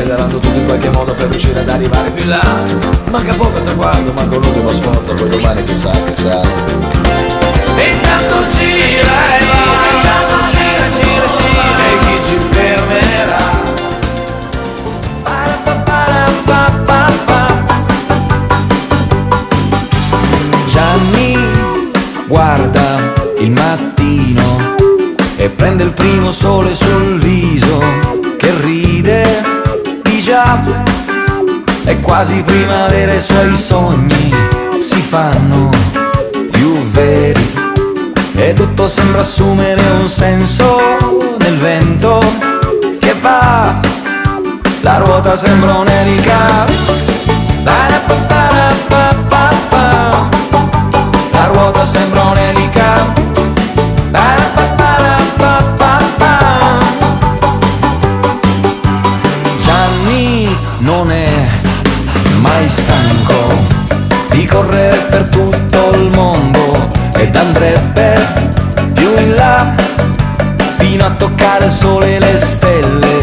pedalando tutti in qualche modo per riuscire ad arrivare più in là. Manca poco al traguardo, manca un ultimo sforzo, poi domani chissà. E intanto gira e va, gira e chi ci fermerà? Gianni guarda il mattino e prende il primo sole sul viso, che ride di già, è quasi primavera, i suoi sogni si fanno più veri e tutto sembra assumere un senso nel vento che va, la ruota sembra un'elica, la ruota sembra un'elica. Gianni non è mai stanco di correre per tutto il mondo ed andrebbe più in là fino a toccare il sole e le stelle,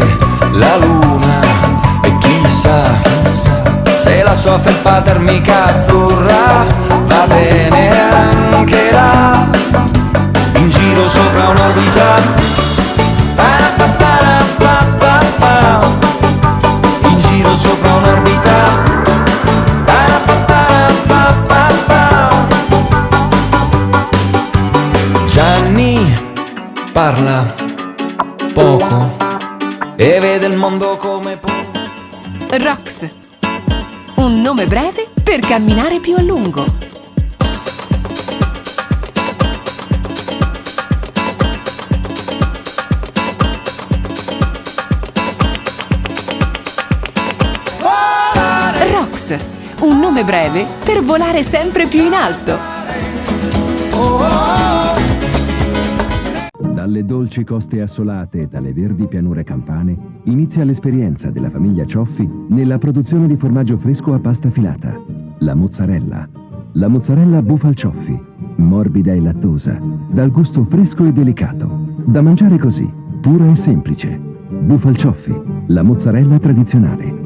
la luna e chissà se la sua felpa termica azzurra va bene anche là, in giro sopra un'orbita, in giro sopra un'orbita. Gianni parla poco e vede il mondo come può. Rox, un nome breve per camminare più a lungo. Rox, un nome breve per volare sempre più in alto. Dalle dolci coste assolate e dalle verdi pianure campane inizia l'esperienza della famiglia Cioffi nella produzione di formaggio fresco a pasta filata. La mozzarella. La mozzarella Bufal Cioffi, morbida e lattosa, dal gusto fresco e delicato, da mangiare così, pura e semplice. Bufal Cioffi, la mozzarella tradizionale.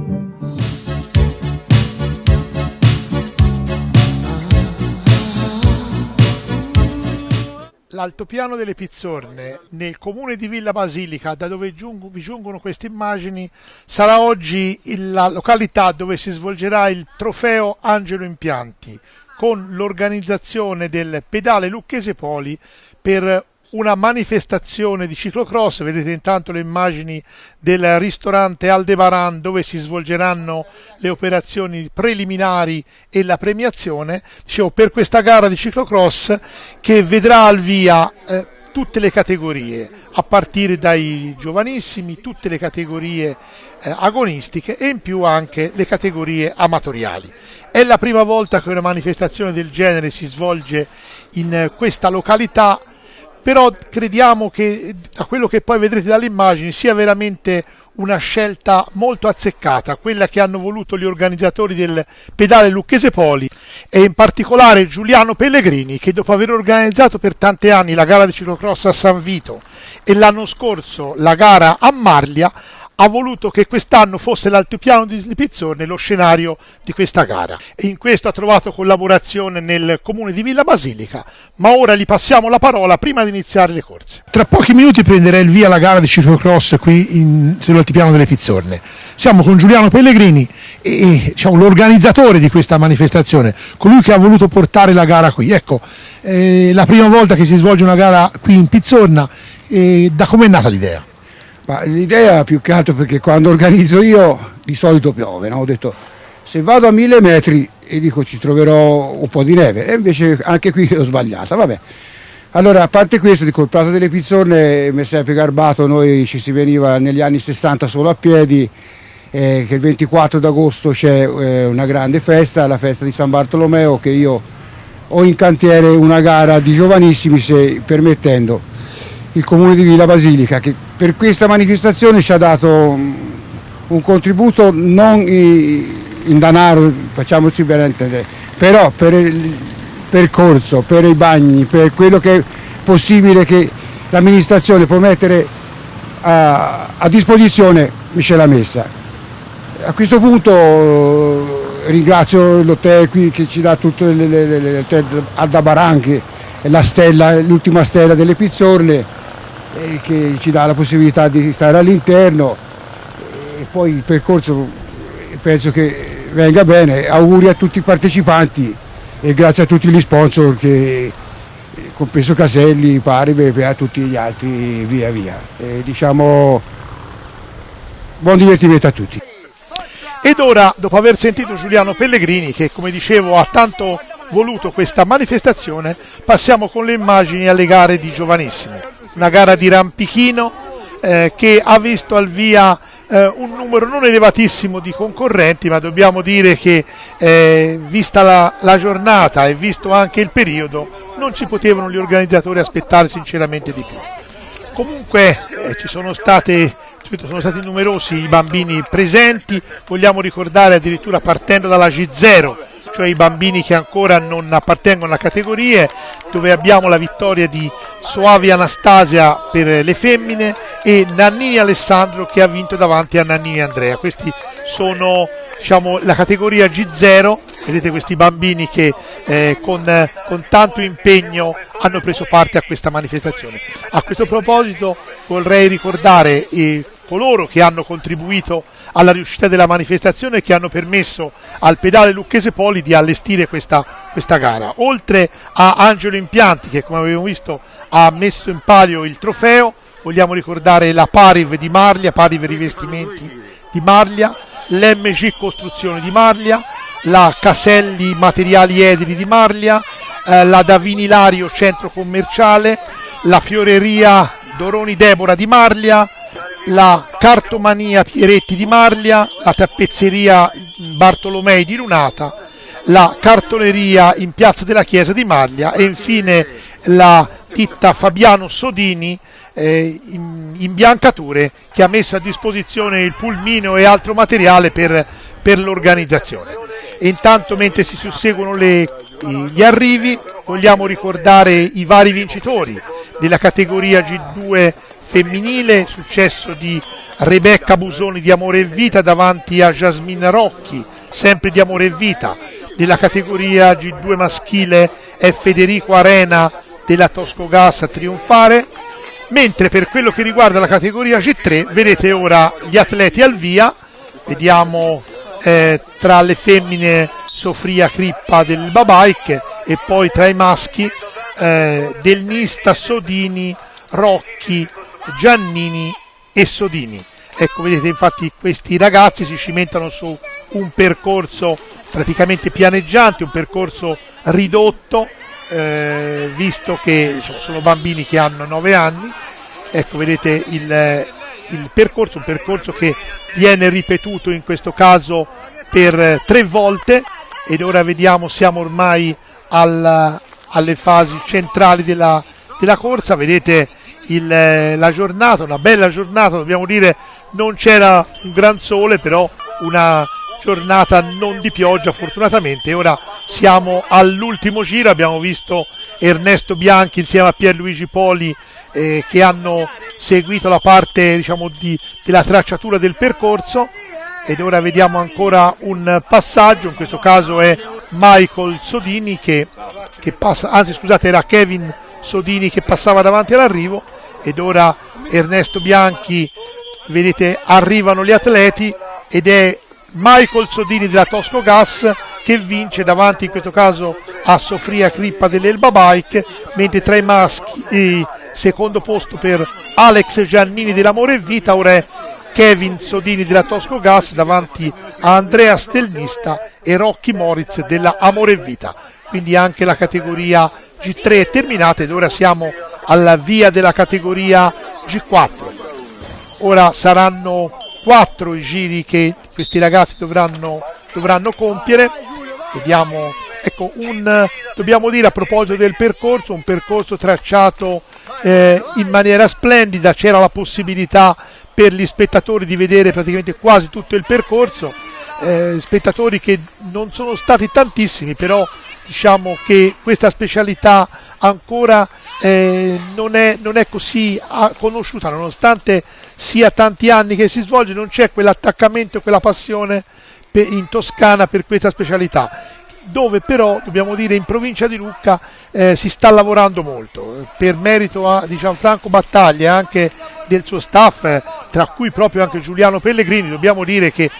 L'altopiano delle Pizzorne, nel comune di Villa Basilica, da dove vi giungono queste immagini, sarà oggi la località dove si svolgerà il trofeo Angelo Impianti, con l'organizzazione del pedale Lucchese Poli per una manifestazione di ciclocross. Vedete intanto le immagini del ristorante Aldebaran dove si svolgeranno le operazioni preliminari e la premiazione, dicevo, per questa gara di ciclocross che vedrà al via tutte le categorie, a partire dai giovanissimi, tutte le categorie agonistiche e in più anche le categorie amatoriali. È la prima volta che una manifestazione del genere si svolge in questa località, però crediamo che, da quello che poi vedrete dalle immagini, sia veramente una scelta molto azzeccata, quella che hanno voluto gli organizzatori del pedale Lucchese Poli e in particolare Giuliano Pellegrini, che dopo aver organizzato per tanti anni la gara di ciclocross a San Vito e l'anno scorso la gara a Marlia, ha voluto che quest'anno fosse l'altopiano di Pizzorne lo scenario di questa gara, e in questo ha trovato collaborazione nel comune di Villa Basilica. Ma ora gli passiamo la parola prima di iniziare le corse. Tra pochi minuti prenderà il via la gara di ciclocross qui sull'altopiano delle Pizzorne. Siamo con Giuliano Pellegrini, diciamo, l'organizzatore di questa manifestazione, colui che ha voluto portare la gara qui. Ecco, la prima volta che si svolge una gara qui in Pizzorna, da com'è nata l'idea? L'idea più che altro perché quando organizzo io di solito piove, no? Ho detto se vado a 1000 metri e dico ci troverò un po' di neve, e invece anche qui ho sbagliata, vabbè. Allora, a parte questo, dico, il Prato delle Pizzorne mi è sempre garbato, noi ci si veniva negli anni 60 solo a piedi, che il 24 d'agosto c'è una grande festa, la festa di San Bartolomeo, che io ho in cantiere una gara di giovanissimi, se permettendo. Il comune di Villa Basilica, che per questa manifestazione ci ha dato un contributo non in denaro, facciamoci ben intendere, però per il percorso, per i bagni, per quello che è possibile che l'amministrazione può mettere a disposizione, mi ce l'ha messa. A questo punto ringrazio l'hotel qui che ci dà tutto l'hotel Aldebaran, che è l'ultima stella delle Pizzorle, che ci dà la possibilità di stare all'interno, e poi il percorso penso che venga bene. Auguri a tutti i partecipanti e grazie a tutti gli sponsor, che compreso Caselli, Paribé e a tutti gli altri via via. Diciamo buon divertimento a tutti. Ed ora, dopo aver sentito Giuliano Pellegrini, che come dicevo ha tanto voluto questa manifestazione, passiamo con le immagini alle gare di giovanissimi. Una gara di rampichino che ha visto al via un numero non elevatissimo di concorrenti, ma dobbiamo dire che vista la giornata e visto anche il periodo, non ci potevano gli organizzatori aspettare sinceramente di più. Comunque sono stati numerosi i bambini presenti. Vogliamo ricordare, addirittura partendo dalla G0, cioè i bambini che ancora non appartengono alla categorie, dove abbiamo la vittoria di Soavi Anastasia per le femmine e Nannini Alessandro che ha vinto davanti a Nannini Andrea. Questi sono, diciamo, la categoria G0. Vedete questi bambini che con tanto impegno hanno preso parte a questa manifestazione. A questo proposito vorrei ricordare coloro che hanno contribuito alla riuscita della manifestazione e che hanno permesso al pedale Lucchese Poli di allestire questa gara. Oltre a Angelo Impianti, che come abbiamo visto ha messo in palio il trofeo, vogliamo ricordare la Pariv di Marlia, Pariv Rivestimenti di Marlia, l'MG Costruzione di Marlia, la Caselli Materiali Edili di Marlia, la Davini Lario Centro Commerciale, la Fioreria Doroni Debora di Marlia, la Cartomania Pieretti di Marlia, la Tappezzeria Bartolomei di Lunata, la Cartoleria in Piazza della Chiesa di Marlia e infine la ditta Fabiano Sodini in Biancature, che ha messo a disposizione il pulmino e altro materiale per l'organizzazione. E intanto, mentre si susseguono gli arrivi, vogliamo ricordare i vari vincitori della categoria G2 femminile, successo di Rebecca Busoni di Amore e Vita davanti a Jasmine Rocchi, sempre di Amore e Vita. Nella categoria G2 maschile è Federico Arena della Tosco Gas a trionfare, mentre per quello che riguarda la categoria G3 vedete ora gli atleti al via. Vediamo tra le femmine Sofria Crippa del Babike e poi tra i maschi Del Nista, Sodini, Rocchi, Giannini e Sodini. Ecco, vedete, infatti questi ragazzi si cimentano su un percorso praticamente pianeggiante, un percorso ridotto, visto che sono bambini che hanno 9 anni. Ecco, vedete il percorso, un percorso che viene ripetuto in questo caso per 3 volte, ed ora vediamo, siamo ormai alle fasi centrali della corsa. Vedete la giornata, una bella giornata, dobbiamo dire, non c'era un gran sole, però una giornata non di pioggia fortunatamente. Ora siamo all'ultimo giro, abbiamo visto Ernesto Bianchi insieme a Pierluigi Poli che hanno seguito la parte, diciamo, della tracciatura del percorso, ed ora vediamo ancora un passaggio. In questo caso è Michael Sodini che passa, anzi scusate, era Kevin Sodini che passava davanti all'arrivo, ed ora Ernesto Bianchi, vedete, arrivano gli atleti ed è Michael Sodini della Tosco Gas che vince davanti in questo caso a Sofria Crippa dell'Elba Bike, mentre tra i maschi secondo posto per Alex Giannini dell'Amore e Vita ora è Kevin Sodini della Tosco Gas davanti a Andreas Del Nista e Rocky Moritz della Amore e Vita. Quindi anche la categoria G3 è terminata ed ora siamo alla via della categoria G4. Ora saranno 4 i giri che questi ragazzi dovranno compiere. Vediamo, ecco, dobbiamo dire a proposito del percorso, un percorso tracciato in maniera splendida. C'era la possibilità per gli spettatori di vedere praticamente quasi tutto il percorso, spettatori che non sono stati tantissimi, però diciamo che questa specialità ancora non è così conosciuta, nonostante sia tanti anni che si svolge, non c'è quell'attaccamento e quella passione in Toscana per questa specialità, dove però dobbiamo dire in provincia di Lucca si sta lavorando molto per merito di Gianfranco Battaglia e anche del suo staff, tra cui proprio anche Giuliano Pellegrini. Dobbiamo dire che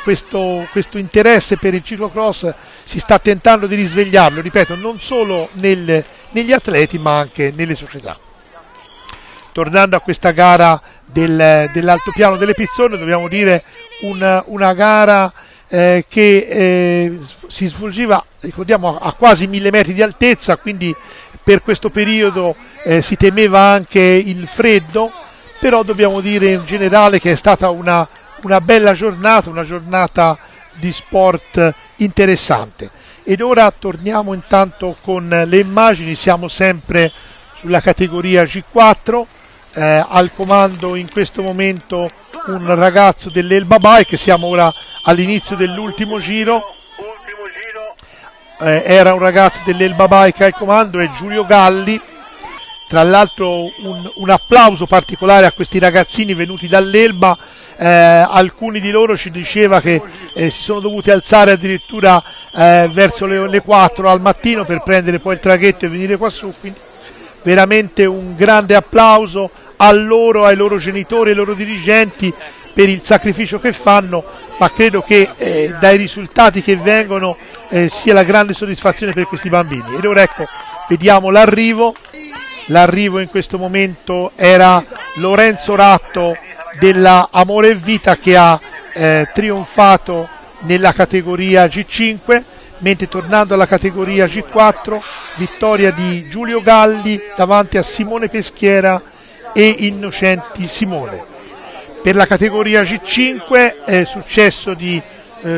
questo interesse per il ciclocross si sta tentando di risvegliarlo, ripeto, non solo negli atleti ma anche nelle società. Tornando a questa gara dell'altopiano delle Pizzone, dobbiamo dire una gara che si svolgeva, ricordiamo, a quasi 1000 metri di altezza, quindi per questo periodo si temeva anche il freddo, però dobbiamo dire in generale che è stata una bella giornata, una giornata di sport interessante. Ed ora torniamo intanto con le immagini, siamo sempre sulla categoria G4, al comando in questo momento un ragazzo dell'Elba Bike, siamo ora all'inizio dell'ultimo giro, era un ragazzo dell'Elba Bike al comando, è Giulio Galli. Tra l'altro un applauso particolare a questi ragazzini venuti dall'Elba, alcuni di loro ci diceva che si sono dovuti alzare addirittura verso le 4 al mattino per prendere poi il traghetto e venire qua su, quindi veramente un grande applauso a loro, ai loro genitori, ai loro dirigenti per il sacrificio che fanno, ma credo che dai risultati che vengono sia la grande soddisfazione per questi bambini. Ed ora ecco, vediamo l'arrivo in questo momento era Lorenzo Ratto della Amore e Vita, che ha trionfato nella categoria G5, mentre tornando alla categoria G4 vittoria di Giulio Galli davanti a Simone Peschiera e Innocenti Simone. Per la categoria G5 è successo di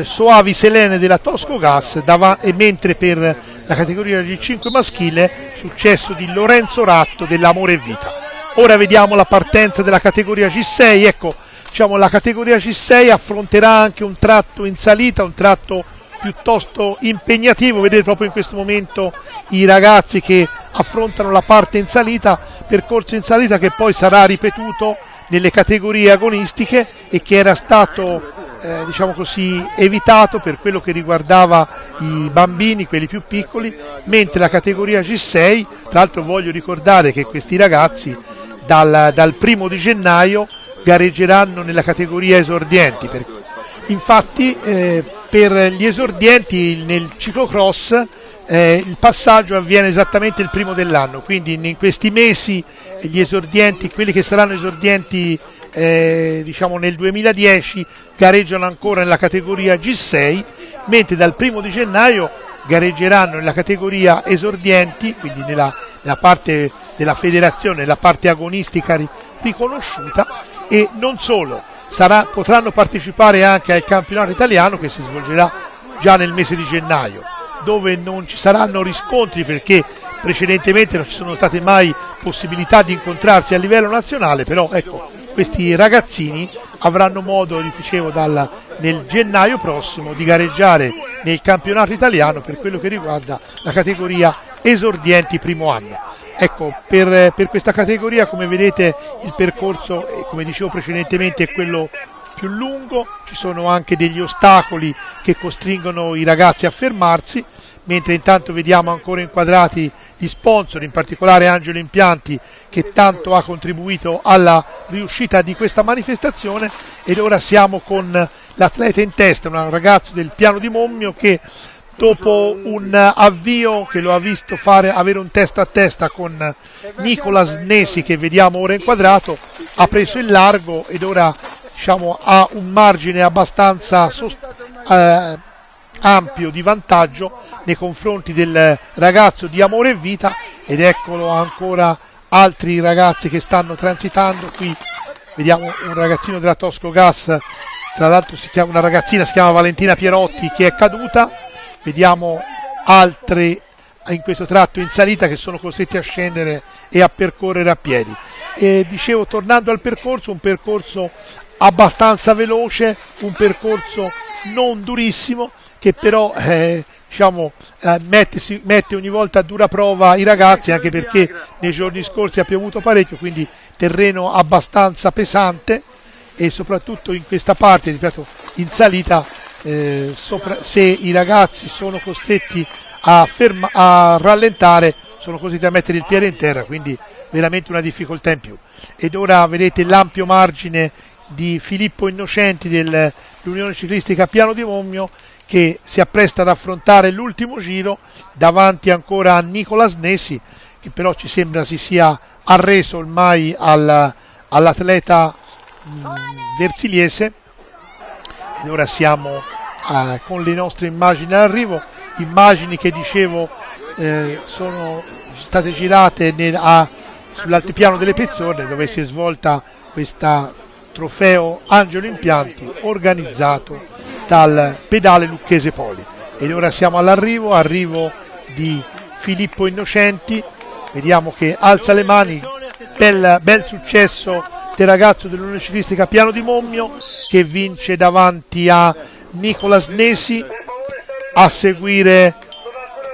Soavi Selene della Tosco Gas, e mentre per la categoria G5 maschile successo di Lorenzo Ratto dell'Amore e Vita. Ora vediamo la partenza della categoria G6. Ecco, diciamo, la categoria G6 affronterà anche un tratto in salita, un tratto piuttosto impegnativo. Vedete proprio in questo momento i ragazzi che affrontano la parte in salita, percorso in salita che poi sarà ripetuto nelle categorie agonistiche e che era stato diciamo così evitato per quello che riguardava i bambini, quelli più piccoli, mentre la categoria G6, tra l'altro voglio ricordare che questi ragazzi dal 1° di gennaio gareggeranno nella categoria esordienti, infatti per gli esordienti nel ciclocross il passaggio avviene esattamente il 1° dell'anno, quindi in questi mesi gli esordienti, quelli che saranno esordienti diciamo nel 2010, gareggiano ancora nella categoria G6, mentre dal 1° di gennaio gareggeranno nella categoria esordienti, quindi nella parte della federazione, nella parte agonistica riconosciuta, e non solo, potranno partecipare anche al campionato italiano che si svolgerà già nel mese di gennaio, dove non ci saranno riscontri perché precedentemente non ci sono state mai possibilità di incontrarsi a livello nazionale, però ecco, questi ragazzini avranno modo, dicevo, nel gennaio prossimo di gareggiare nel campionato italiano per quello che riguarda la categoria esordienti primo anno. Ecco, per questa categoria, come vedete, il percorso, come dicevo precedentemente, è quello più lungo, ci sono anche degli ostacoli che costringono i ragazzi a fermarsi, mentre intanto vediamo ancora inquadrati gli sponsor, in particolare Angelo Impianti, che tanto ha contribuito alla riuscita di questa manifestazione. Ed ora siamo con l'atleta in testa, un ragazzo del Piano di Mommio che dopo un avvio che lo ha visto avere un testa a testa con Nicola Snesi, che vediamo ora inquadrato, ha preso il largo ed ora diciamo ha un margine abbastanza ampio di vantaggio nei confronti del ragazzo di Amore e Vita. Ed eccolo ancora altri ragazzi che stanno transitando. Qui vediamo un ragazzino della Tosco Gas, tra l'altro una ragazzina, si chiama Valentina Pierotti, che è caduta. Vediamo altri in questo tratto in salita che sono costretti a scendere e a percorrere a piedi. E dicevo, tornando al percorso, un percorso abbastanza veloce, un percorso non durissimo, che però mette ogni volta a dura prova i ragazzi, anche perché nei giorni scorsi ha piovuto parecchio, quindi terreno abbastanza pesante, e soprattutto in questa parte, ripeto, in salita, se i ragazzi sono costretti a rallentare, sono costretti a mettere il piede in terra, quindi veramente una difficoltà in più. Ed ora vedete l'ampio margine di Filippo Innocenti dell'Unione Ciclistica Piano di Monmio, che si appresta ad affrontare l'ultimo giro davanti ancora a Nicola Snesi, che però ci sembra si sia arreso ormai all'atleta versiliese. Ed ora siamo con le nostre immagini all'arrivo, immagini che dicevo sono state girate sull'altipiano delle Pezzorne, dove si è svolta questa trofeo Angelo Impianti organizzato dal pedale Lucchese Poli. Ed ora siamo arrivo di Filippo Innocenti, vediamo che alza le mani, bel successo del ragazzo dell'Unione Ciclistica Piano di Monmio, che vince davanti a Nicola Snesi, a seguire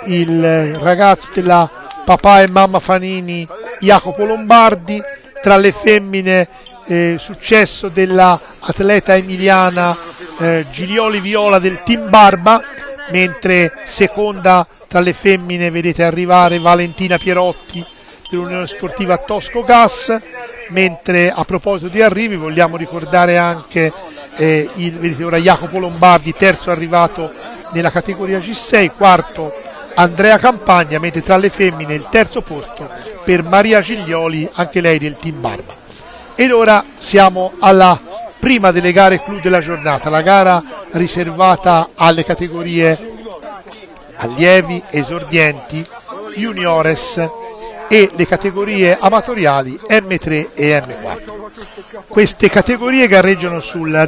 il ragazzo della Papà e Mamma Fanini Jacopo Lombardi. Tra le femmine successo della atleta emiliana Gilioli Viola del Team Barba, mentre seconda tra le femmine vedete arrivare Valentina Pierotti dell'Unione Sportiva Tosco Gas. Mentre, a proposito di arrivi, vogliamo ricordare anche vedete ora Jacopo Lombardi, terzo arrivato nella categoria G6, quarto Andrea Campagna, mentre tra le femmine il terzo posto per Maria Giglioli, anche lei del Team Barba. Ed ora siamo alla prima delle gare clou della giornata, la gara riservata alle categorie allievi, esordienti, juniores e le categorie amatoriali M3 e M4. Queste categorie gareggiano sul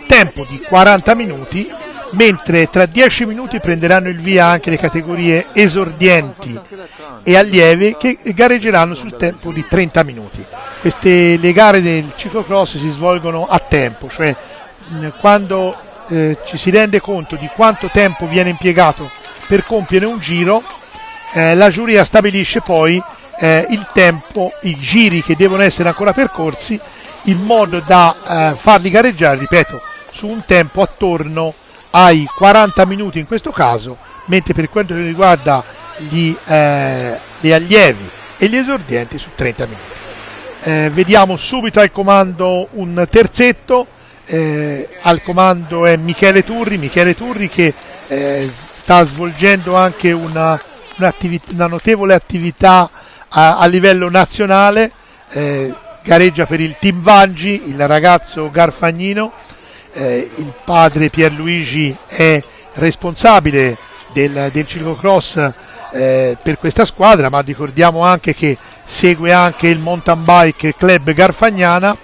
tempo di 40 minuti, mentre tra 10 minuti prenderanno il via anche le categorie esordienti e allievi, che gareggeranno sul tempo di 30 minuti. Le gare del ciclocross si svolgono a tempo, cioè quando ci si rende conto di quanto tempo viene impiegato per compiere un giro, la giuria stabilisce poi il tempo, i giri che devono essere ancora percorsi, in modo da farli gareggiare, ripeto, su un tempo attorno ai 40 minuti in questo caso, mentre per quanto riguarda gli allievi e gli esordienti su 30 minuti. Vediamo subito al comando un terzetto, al comando è Michele Turri che sta svolgendo anche una notevole attività a livello nazionale, gareggia per il Team Vangi, il ragazzo Garfagnino. Il padre Pierluigi è responsabile del ciclocross per questa squadra, ma ricordiamo anche che segue anche il Mountain Bike Club Garfagnana,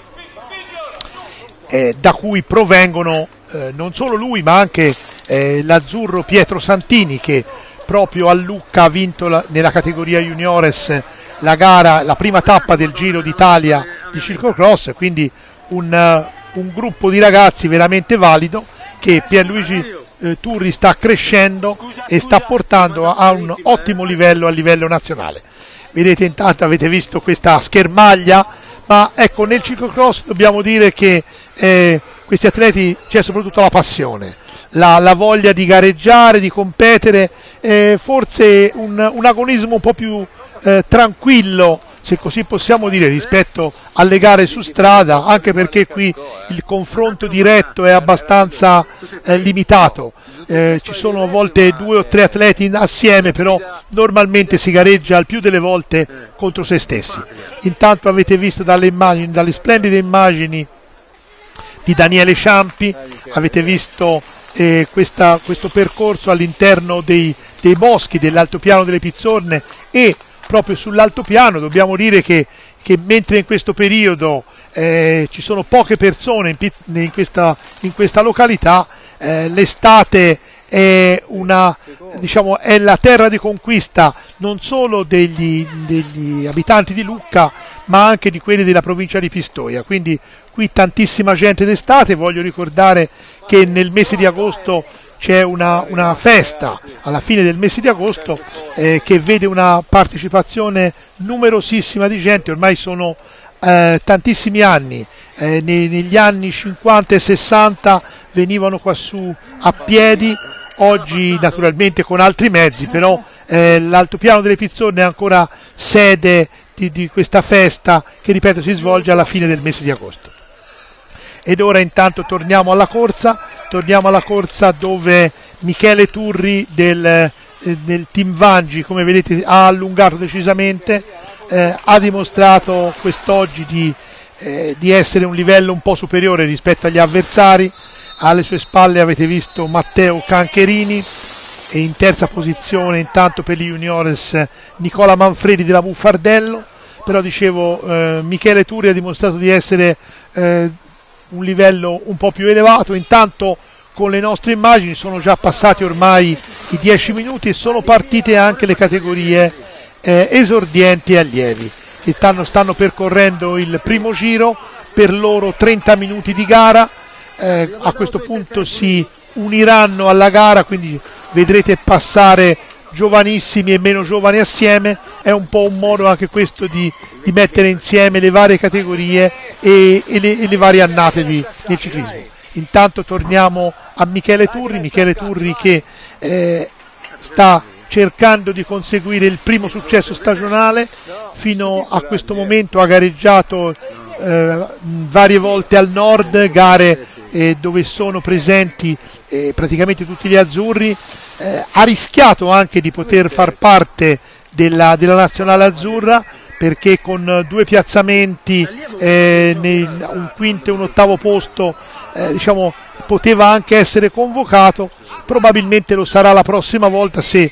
da cui provengono non solo lui ma anche l'azzurro Pietro Santini, che proprio a Lucca ha vinto nella categoria juniores la prima tappa del Giro d'Italia di ciclocross, quindi un gruppo di ragazzi veramente valido che Pierluigi Turri sta crescendo e sta portando a un ottimo livello a livello nazionale. Vedete, intanto avete visto questa schermaglia, ma ecco, nel ciclocross dobbiamo dire che questi atleti c'è soprattutto la passione, la voglia di gareggiare, di competere, forse un agonismo un po' più tranquillo, se così possiamo dire, rispetto alle gare su strada, anche perché qui il confronto diretto è abbastanza limitato. Ci sono a volte 2 o 3 atleti assieme, però normalmente si gareggia al più delle volte contro se stessi. Intanto avete visto dalle splendide immagini di Daniele Ciampi, avete visto questo percorso all'interno dei boschi dell'altopiano delle Pizzorne, e proprio sull'altopiano dobbiamo dire che mentre in questo periodo ci sono poche persone in questa località, l'estate è la terra di conquista non solo degli abitanti di Lucca, ma anche di quelli della provincia di Pistoia. Quindi qui tantissima gente d'estate. Voglio ricordare che nel mese di agosto c'è una festa alla fine del mese di agosto che vede una partecipazione numerosissima di gente. Ormai sono tantissimi anni, negli anni 50 e 60 venivano quassù a piedi, oggi naturalmente con altri mezzi, però l'altopiano delle Pizzorne è ancora sede di questa festa che, ripeto, si svolge alla fine del mese di agosto. Ed ora intanto torniamo alla corsa dove Michele Turri del team Vangi, come vedete, ha allungato decisamente, ha dimostrato quest'oggi di essere un livello un po' superiore rispetto agli avversari. Alle sue spalle avete visto Matteo Cancherini e in terza posizione intanto per gli juniores Nicola Manfredi della Buffardello. Però dicevo, Michele Turri ha dimostrato di essere un livello un po' più elevato. Intanto con le nostre immagini sono già passati ormai i 10 minuti e sono partite anche le categorie esordienti e allievi che stanno percorrendo il primo giro, per loro 30 minuti di gara. A questo punto si uniranno alla gara, quindi vedrete passare giovanissimi e meno giovani assieme. È un po' un modo anche questo di mettere insieme le varie categorie e le varie annate del ciclismo. Intanto torniamo a Michele Turri che sta cercando di conseguire il primo successo stagionale. Fino a questo momento ha gareggiato varie volte al nord, gare dove sono presenti praticamente tutti gli azzurri. Ha rischiato anche di poter far parte della nazionale azzurra, perché con 2 piazzamenti, un quinto e un ottavo posto, poteva anche essere convocato. Probabilmente lo sarà la prossima volta se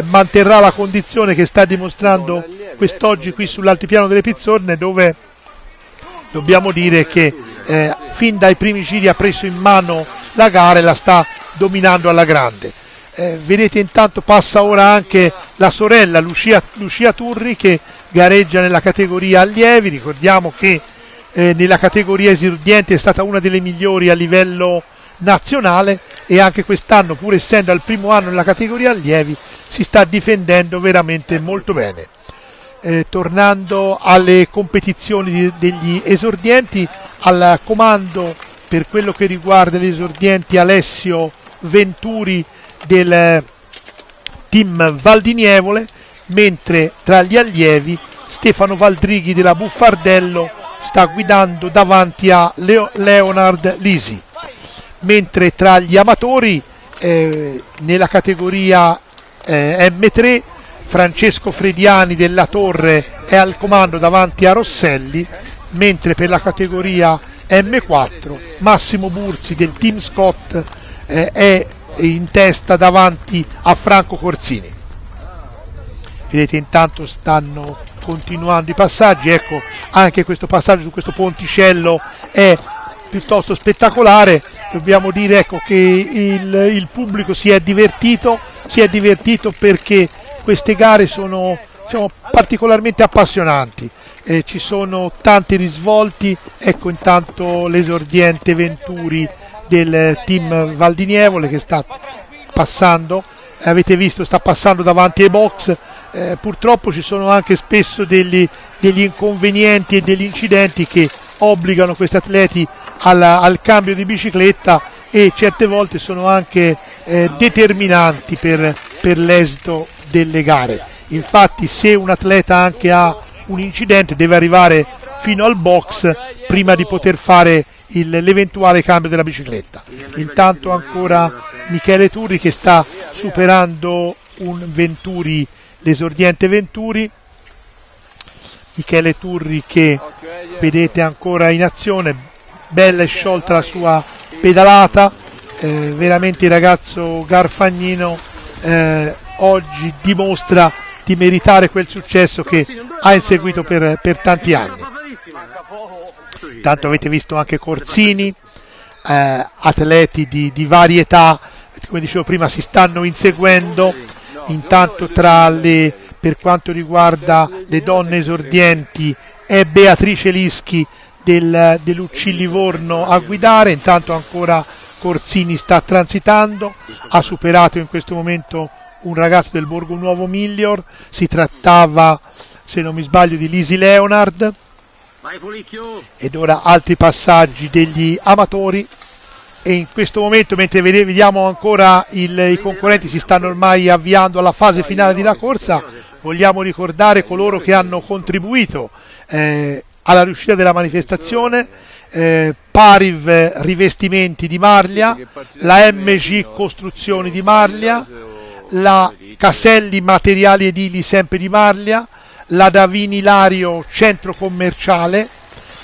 manterrà la condizione che sta dimostrando quest'oggi qui sull'altipiano delle Pizzorne, dove dobbiamo dire che fin dai primi giri ha preso in mano la gara e la sta dominando alla grande. Vedete, intanto passa ora anche la sorella Lucia Turri, che gareggia nella categoria allievi. Ricordiamo che nella categoria esordienti è stata una delle migliori a livello nazionale e anche quest'anno, pur essendo al primo anno nella categoria allievi, si sta difendendo veramente molto bene. Tornando alle competizioni degli esordienti, al comando per quello che riguarda gli esordienti Alessio Venturi del team Valdinievole, mentre tra gli allievi Stefano Valdrighi della Buffardello sta guidando davanti a Leonard Lisi, mentre tra gli amatori nella categoria M3 Francesco Frediani della Torre è al comando davanti a Rosselli, mentre per la categoria M4 Massimo Burzi del team Scott è in testa davanti a Franco Corsini. Vedete, intanto stanno continuando i passaggi. Ecco, anche questo passaggio su questo ponticello è piuttosto spettacolare. Dobbiamo dire, ecco, che il pubblico si è divertito perché queste gare sono particolarmente appassionanti. Ci sono tanti risvolti. Ecco, intanto l'esordiente Venturi del team Valdinievole che sta passando, avete visto, sta passando davanti ai box. Purtroppo ci sono anche spesso degli inconvenienti e degli incidenti che obbligano questi atleti al cambio di bicicletta, e certe volte sono anche determinanti per l'esito delle gare. Infatti, se un atleta anche ha un incidente, deve arrivare fino al box prima di poter fare l'eventuale cambio della bicicletta. Intanto ancora Michele Turri che sta superando un Venturi, l'esordiente Venturi. Michele Turri che vedete ancora in azione, bella e sciolta la sua pedalata, veramente il ragazzo garfagnino oggi dimostra di meritare quel successo che ha inseguito per tanti anni. Intanto avete visto anche Corsini, atleti di varie età, come dicevo prima, si stanno inseguendo. Intanto per quanto riguarda le donne esordienti è Beatrice Lischi dell'UC Livorno a guidare. Intanto ancora Corzini sta transitando, ha superato in questo momento un ragazzo del Borgo Nuovo Miglior, si trattava, se non mi sbaglio, di Lisi Leonard, ed ora altri passaggi degli amatori. E in questo momento, mentre vediamo ancora i concorrenti si stanno ormai avviando alla fase finale della corsa, vogliamo ricordare coloro che hanno contribuito alla riuscita della manifestazione: Pariv Rivestimenti di Marlia, la MG Costruzioni di Marlia, la Caselli Materiali Edili sempre di Marlia, la Davini Ilario Centro Commerciale,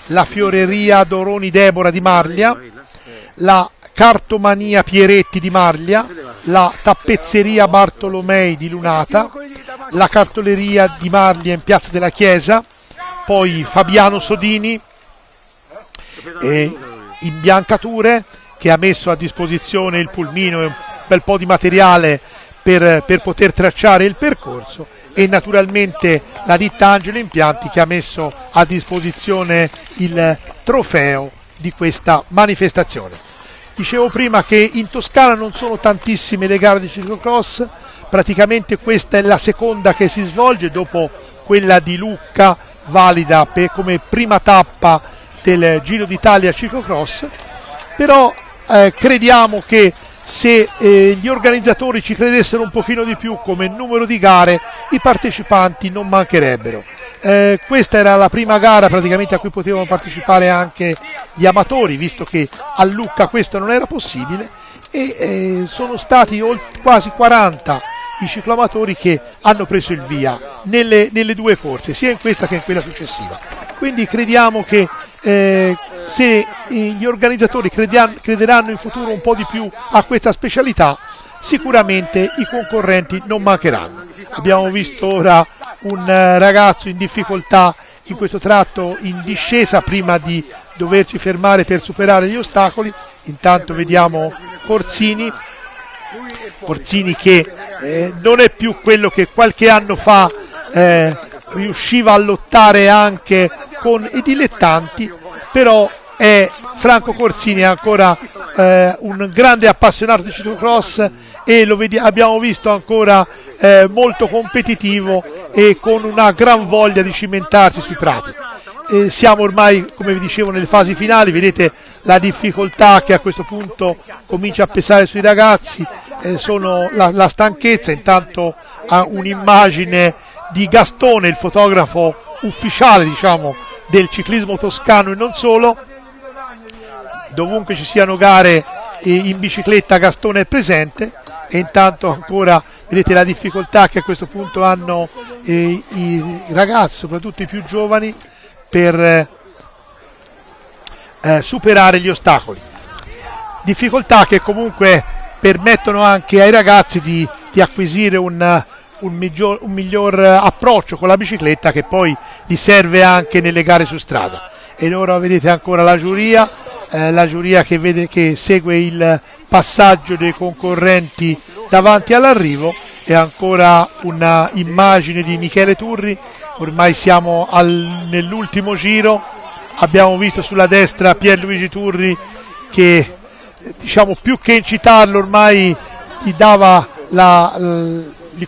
la Fioreria Doroni Debora di Marlia, la Cartomania Pieretti di Marlia, la Tappezzeria Bartolomei di Lunata, la Cartoleria di Marlia in Piazza della Chiesa, poi Fabiano Sodini Imbiancature, che ha messo a disposizione il pulmino e un bel po' di materiale per poter tracciare il percorso, e naturalmente la ditta Angelo Impianti, che ha messo a disposizione il trofeo di questa manifestazione. Dicevo prima che in Toscana non sono tantissime le gare di ciclocross, praticamente questa è la seconda che si svolge dopo quella di Lucca, valida come prima tappa del Giro d'Italia ciclocross, però crediamo che se gli organizzatori ci credessero un pochino di più come numero di gare, i partecipanti non mancherebbero. Questa era la prima gara praticamente a cui potevano partecipare anche gli amatori, visto che a Lucca questo non era possibile, e sono stati quasi 40 i cicloamatori che hanno preso il via nelle due corse, sia in questa che in quella successiva. Quindi crediamo che se gli organizzatori crederanno in futuro un po' di più a questa specialità, sicuramente i concorrenti non mancheranno. Abbiamo visto ora un ragazzo in difficoltà in questo tratto in discesa prima di doverci fermare per superare gli ostacoli. Intanto vediamo Corzini che non è più quello che qualche anno fa riusciva a lottare anche con i dilettanti, però Franco Corzini è ancora un grande appassionato di ciclocross, e abbiamo visto ancora molto competitivo e con una gran voglia di cimentarsi sui prati. Siamo ormai, come vi dicevo, nelle fasi finali, vedete la difficoltà che a questo punto comincia a pesare sui ragazzi, sono la stanchezza. Intanto un'immagine di Gastone, il fotografo ufficiale, diciamo, del ciclismo toscano e non solo. Dovunque ci siano gare in bicicletta Gastone è presente, e intanto ancora vedete la difficoltà che a questo punto hanno i ragazzi, soprattutto i più giovani, per superare gli ostacoli. Difficoltà che comunque permettono anche ai ragazzi di acquisire un miglior approccio con la bicicletta, che poi gli serve anche nelle gare su strada. E ora vedete ancora la giuria che segue il passaggio dei concorrenti davanti all'arrivo, e ancora una immagine di Michele Turri. Ormai siamo nell'ultimo giro, abbiamo visto sulla destra Pierluigi Turri che, diciamo, più che incitarlo ormai gli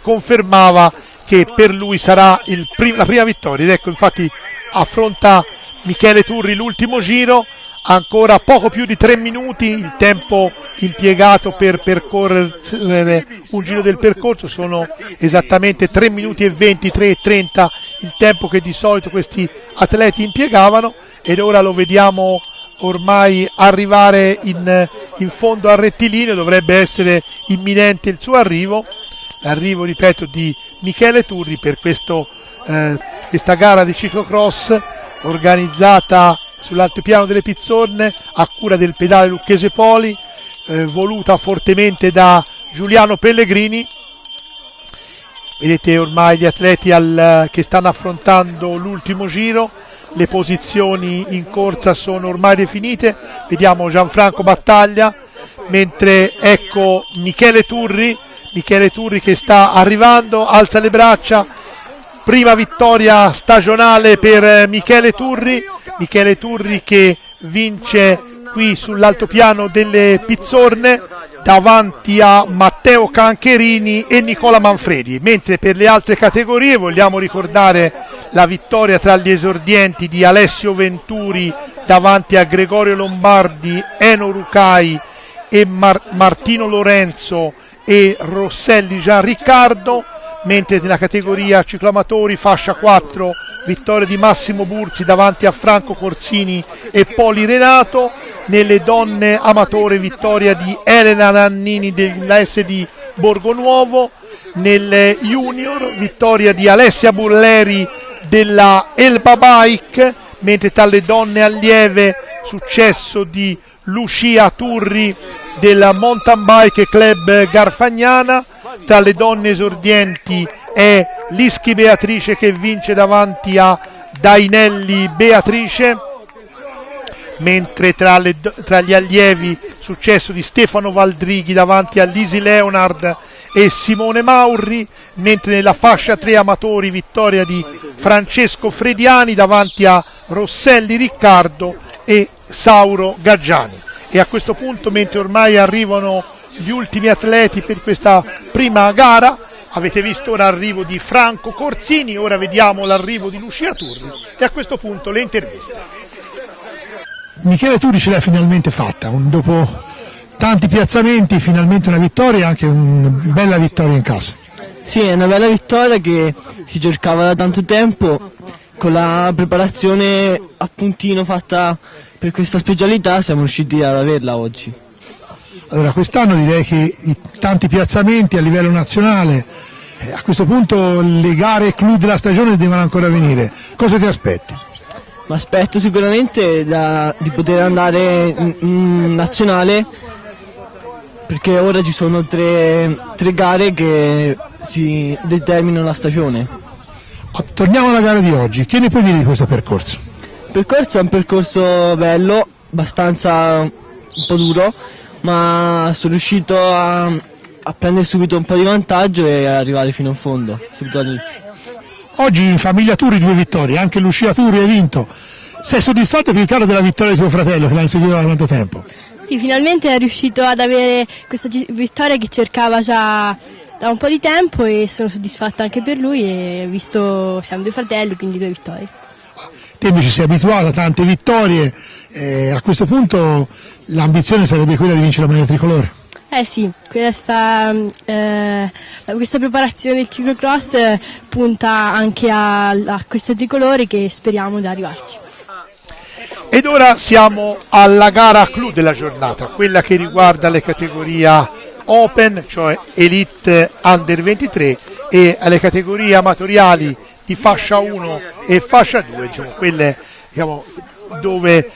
confermava che per lui sarà la prima vittoria. Ed ecco, infatti affronta Michele Turri l'ultimo giro, ancora poco più di 3 minuti il tempo impiegato per percorrere un giro del percorso, sono esattamente 3 minuti e 23 e 30 il tempo che di solito questi atleti impiegavano, ed ora lo vediamo ormai arrivare in fondo al rettilineo. Dovrebbe essere imminente il suo l'arrivo, ripeto, di Michele Turri per questa gara di ciclocross organizzata sull'altopiano delle Pizzorne a cura del pedale Lucchese Poli, voluta fortemente da Giuliano Pellegrini. Vedete ormai gli atleti che stanno affrontando l'ultimo giro, le posizioni in corsa sono ormai definite. Vediamo Gianfranco Battaglia, mentre ecco Michele Turri che sta arrivando, alza le braccia. Prima vittoria stagionale per Michele Turri che vince qui sull'altopiano delle Pizzorne davanti a Matteo Cancherini e Nicola Manfredi, mentre per le altre categorie vogliamo ricordare la vittoria tra gli esordienti di Alessio Venturi davanti a Gregorio Lombardi, Eno Rucai e Martino Lorenzo e Rosselli Gian Riccardo, mentre nella categoria cicloamatori fascia 4 vittoria di Massimo Burzi davanti a Franco Corsini e Poli Renato, nelle donne amatore vittoria di Elena Nannini della SD Borgonuovo, nelle junior vittoria di Alessia Bulleri della Elba Bike, mentre tra le donne allieve successo di Lucia Turri del Mountain Bike Club Garfagnana. Tra le donne esordienti è Lischi Beatrice che vince davanti a Dainelli Beatrice, mentre tra gli allievi successo di Stefano Valdrighi davanti a Lisi Leonard e Simone Maurri, mentre nella fascia 3 amatori vittoria di Francesco Frediani davanti a Rosselli Riccardo e Sauro Gaggiani. E a questo punto, mentre ormai arrivano gli ultimi atleti per questa prima gara, avete visto ora l'arrivo di Franco Corsini, ora vediamo l'arrivo di Lucia Turri e a questo punto le interviste. Michele Turri ce l'ha finalmente fatta, dopo tanti piazzamenti finalmente una vittoria e anche una bella vittoria in casa. Sì, è una bella vittoria che si cercava da tanto tempo, con la preparazione a puntino fatta per questa specialità siamo riusciti ad averla oggi. Allora, quest'anno direi che i tanti piazzamenti a livello nazionale, a questo punto le gare clou della stagione devono ancora venire. Cosa ti aspetti? Mi aspetto sicuramente di poter andare in nazionale, perché ora ci sono tre gare che si determinano la stagione. Torniamo alla gara di oggi, che ne puoi dire di questo percorso? Il percorso è un percorso bello, abbastanza un po' duro, ma sono riuscito a prendere subito un po' di vantaggio e arrivare fino in fondo, subito all'inizio. Oggi in famiglia Turri 2 vittorie, anche Lucia Turri hai vinto. Sei soddisfatto più che altro della vittoria di tuo fratello che l'ha inseguito da quanto tempo? Sì, finalmente è riuscito ad avere questa vittoria che cercava già da un po' di tempo e sono soddisfatta anche per lui, e visto siamo 2 fratelli, quindi 2 vittorie. Te invece sei abituato a tante vittorie, a questo punto l'ambizione sarebbe quella di vincere la maglia tricolore? Sì, questa preparazione del ciclocross punta anche a queste tricolori che speriamo di arrivarci. Ed ora siamo alla gara clou della giornata, quella che riguarda le categorie Open, cioè Elite Under 23, e alle categorie amatoriali di fascia 1 e fascia 2, quelle dove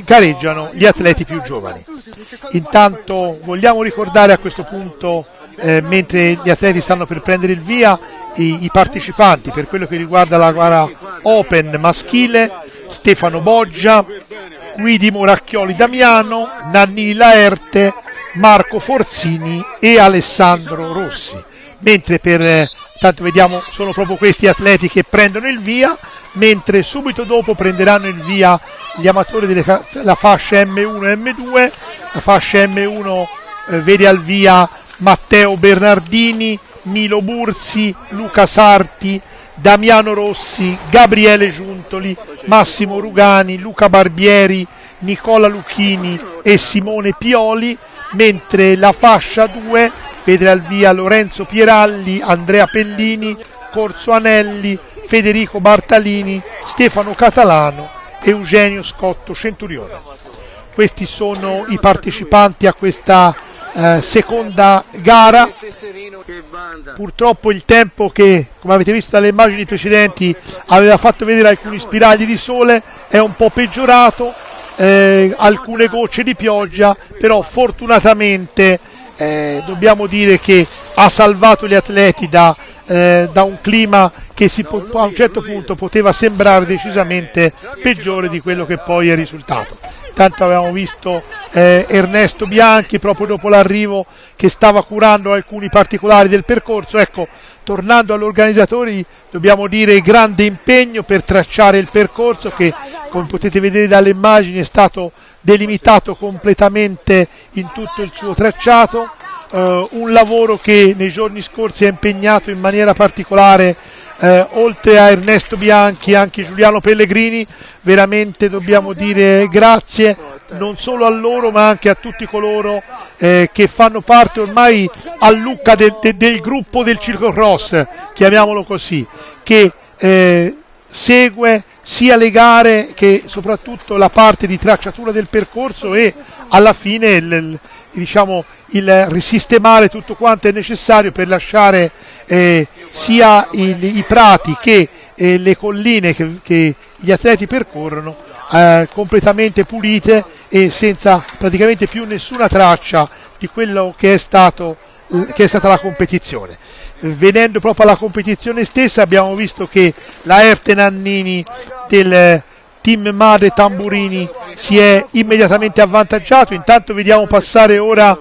gareggiano gli atleti più giovani. Intanto vogliamo ricordare a questo punto, mentre gli atleti stanno per prendere il via, i partecipanti per quello che riguarda la gara Open maschile: Stefano Boggia, Guidi Moracchioli Damiano, Nannini Laerte, Marco Forzini e Alessandro Rossi, mentre tanto vediamo sono proprio questi atleti che prendono il via, mentre subito dopo prenderanno il via gli amatori della fascia M1 e M2. La fascia M1 vede al via Matteo Bernardini, Milo Burzi, Luca Sarti, Damiano Rossi, Gabriele Giuntoli, Massimo Rugani, Luca Barbieri, Nicola Lucchini e Simone Pioli, mentre la fascia 2 vede al via Lorenzo Pieralli, Andrea Pellini, Corso Anelli, Federico Bartalini, Stefano Catalano e Eugenio Scotto Centurione. Questi sono i partecipanti a questa seconda gara. Purtroppo il tempo, che come avete visto dalle immagini precedenti aveva fatto vedere alcuni spiragli di sole, è un po' peggiorato, alcune gocce di pioggia, però fortunatamente dobbiamo dire che ha salvato gli atleti da un clima che a un certo punto poteva sembrare decisamente peggiore di quello che poi è risultato. Tanto avevamo visto Ernesto Bianchi proprio dopo l'arrivo che stava curando alcuni particolari del percorso. Ecco, tornando agli organizzatori, dobbiamo dire grande impegno per tracciare il percorso che come potete vedere dalle immagini, è stato delimitato completamente in tutto il suo tracciato, un lavoro che nei giorni scorsi ha impegnato in maniera particolare, oltre a Ernesto Bianchi, anche Giuliano Pellegrini. Veramente dobbiamo dire grazie non solo a loro ma anche a tutti coloro che fanno parte ormai a Lucca del gruppo del ciclocross, chiamiamolo così, che segue sia le gare che soprattutto la parte di tracciatura del percorso e alla fine il risistemare tutto quanto è necessario per lasciare sia i prati che le colline che gli atleti percorrono completamente pulite e senza praticamente più nessuna traccia di quello che è stata la competizione. Venendo proprio alla competizione stessa, abbiamo visto che la Erte Nannini del team Made Tamburini si è immediatamente avvantaggiato. Intanto vediamo passare ora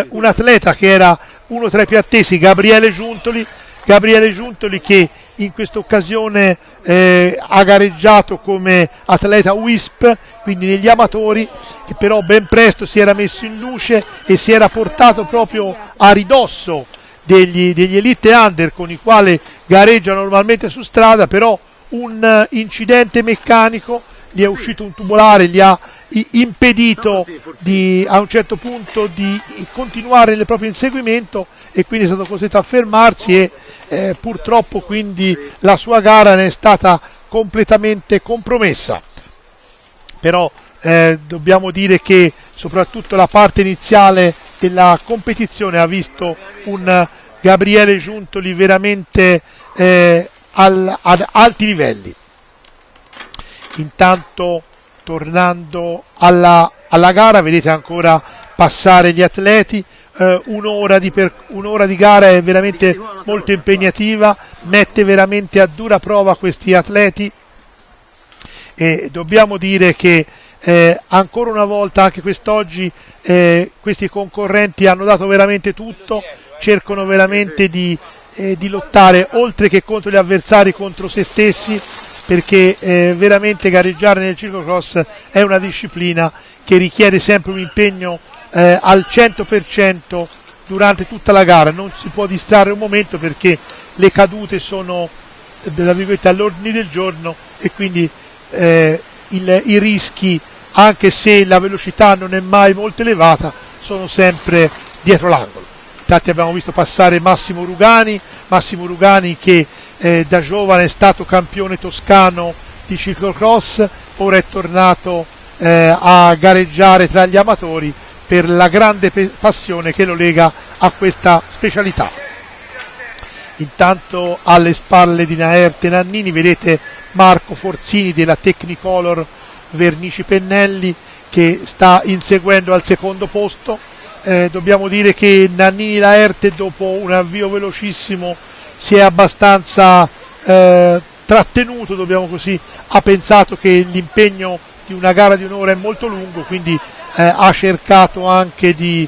un atleta che era uno tra i più attesi, Gabriele Giuntoli che in questa occasione ha gareggiato come atleta WISP, quindi negli amatori, che però ben presto si era messo in luce e si era portato proprio a ridosso degli Elite Under con i quali gareggia normalmente su strada, però un incidente meccanico gli è uscito un tubolare, gli ha impedito a un certo punto di continuare nel proprio inseguimento e quindi è stato costretto a fermarsi e purtroppo quindi la sua gara ne è stata completamente compromessa. Però dobbiamo dire che soprattutto la parte iniziale della competizione ha visto un Gabriele Giuntoli veramente ad alti livelli. Intanto, tornando alla gara, vedete ancora passare gli atleti. Un'ora di gara è veramente molto impegnativa, mette veramente a dura prova questi atleti e dobbiamo dire che ancora una volta, anche quest'oggi, questi concorrenti hanno dato veramente tutto, cercano veramente di lottare oltre che contro gli avversari, contro se stessi, perché veramente gareggiare nel ciclocross è una disciplina che richiede sempre un impegno al 100% durante tutta la gara. Non si può distrarre un momento perché le cadute sono all'ordine del giorno e quindi i rischi, anche se la velocità non è mai molto elevata, sono sempre dietro l'angolo. Infatti abbiamo visto passare Massimo Rugani che da giovane è stato campione toscano di ciclocross, ora è tornato a gareggiare tra gli amatori per la grande passione che lo lega a questa specialità. Intanto alle spalle di Erte Nannini vedete Marco Forzini della Technicolor Vernici Pennelli che sta inseguendo al secondo posto. Dobbiamo dire che Nannini Laerte, dopo un avvio velocissimo, si è abbastanza trattenuto, ha pensato che l'impegno di una gara di un'ora è molto lungo, quindi ha cercato anche di